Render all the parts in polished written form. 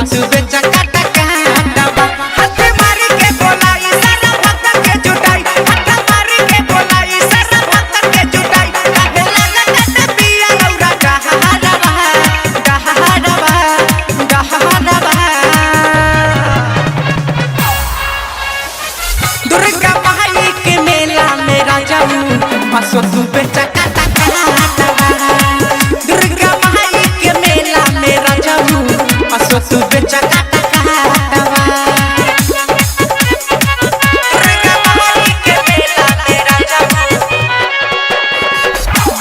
असतु बेचा काटा काटवा हाथ मारी के बोलाई सारा भक्त के जुटाई हाथ मारी के बोलाई सारा भक्त के जुटाई काहे लागत पिया लौरा डहारवा डहारवा डहारवा दुर्गा माई के मेला में राजा असतु बेचा काटा काटवा दुर्गा माई के मेला में राजा असतु बेचा काटा काटवा दुर्गा माई के मेला में राजा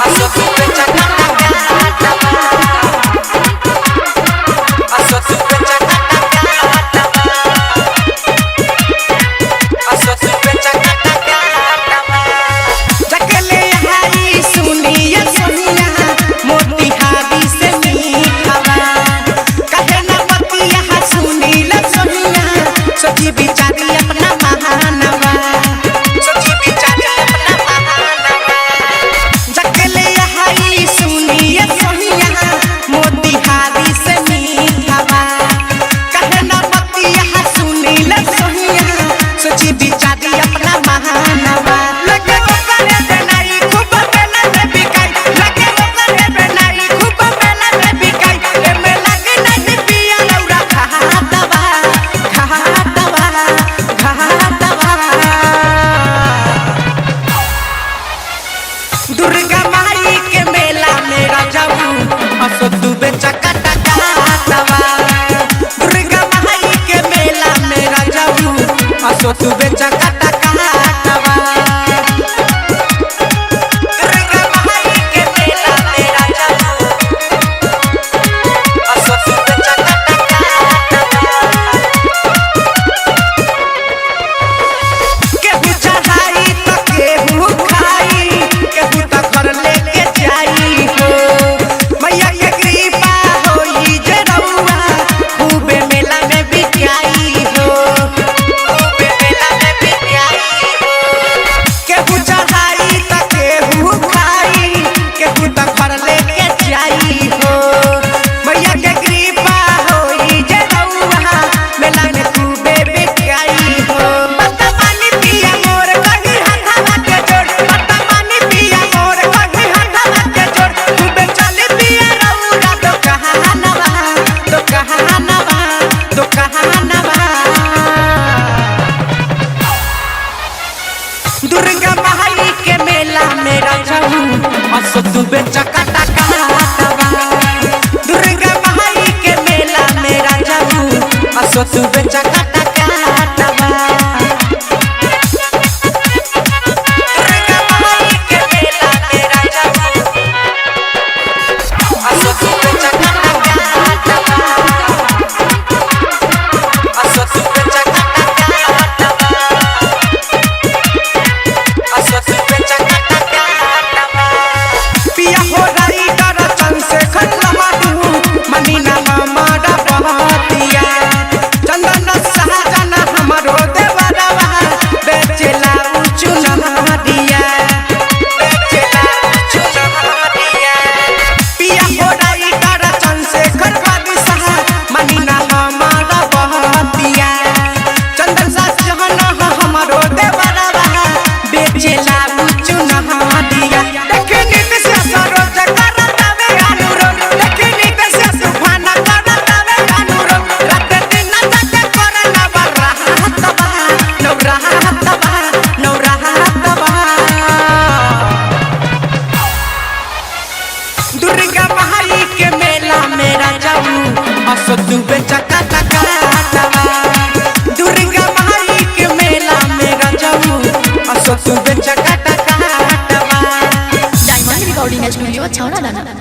असतु बेचा काटा काटवा असतु बेचा काटा काटवा असतु बेचा काटा काटवा जकले हाई सुनिया सोनिया मोतिहारी से मीठवा कहे न बतिया सुनीला सोनिया सोची बिचारी अपना महानवा सोची बिचारी अपना महानवा जकले हाई सुनिया सोनिया मोतिहारी से मीठवा कहे न बतिया सुनीला सोनिया सोची बिचारी अपना महानवा लगे ओकरे बेनाई खूब बेना में बिकाई लगे ओकरे बेनाई खूब बेना में बिकाई एमे लगे नहीं पिया लौरा घाटवा घाटवा घाटवा दुर्गा माई के मेला में राजा असतु बेचा काटा काटवा दुर्गा माई के मेला में राजा असतु बेचा काटा काटवा दुर्गा माई के मेला में राजा असतु बेचा काटा काटवा केहू चढ़ाई तो केहू खाई केहू तो घर लेके जाई हो मैया के कृपा होई जे रउआ खूबे मेला में बिकाई हो खूबे मेला में बिकाई हो केहू चढ़ाई तो केहू खाई केहू तो घर लेके जाई हो मैया के कृपा होई जे रउआ मेला में खूबे बिकाई हो पता पानी पिया मोर कहीं हाथवा के जोड़ पता पानी पिया मोर कहीं हाथवा के जोड़ खूबे चली पिया रउरा तो कहानवा तो कहानवा तो कहानवा दुर्गा माई के मेला में राजा असतु बेचा काटा काटवा दुर्गा माई के मेला में राजा असतु बेचा काटा काटवा दुर्गा माई के मेला में राजा असतु बेचा काटा काटवा असतु बेचा काटा काटवा असतु बेचा काटा काटवा पिया हो रही डर चंद से खतमा तू मनीना हमारा बहतिया चंदन सहजन हमरो देवरवा बेचेला चुनहरिया बेचेला चुनहरिया पिया हो रही डर चंद से खतमा सहा मनीना हमारा बहतिया चंदन सहजन हमरो देवरवा बेचेला चुनहरिया देखे नित से सरोज करतावे अनुरोध देखे नित से सुभाना करतावे अनुरोध रात दिन तक करना बरहतवा नवरहतवा नवरहतवा दुर्गा माई के मेला में राजा असतु बेचा काटा काटवा दुर्गा माई के मेला में राजा असतु बेचा काटा काटवा डायमंड रिकॉर्डिंग स्टूडियो छौड़ा दाना।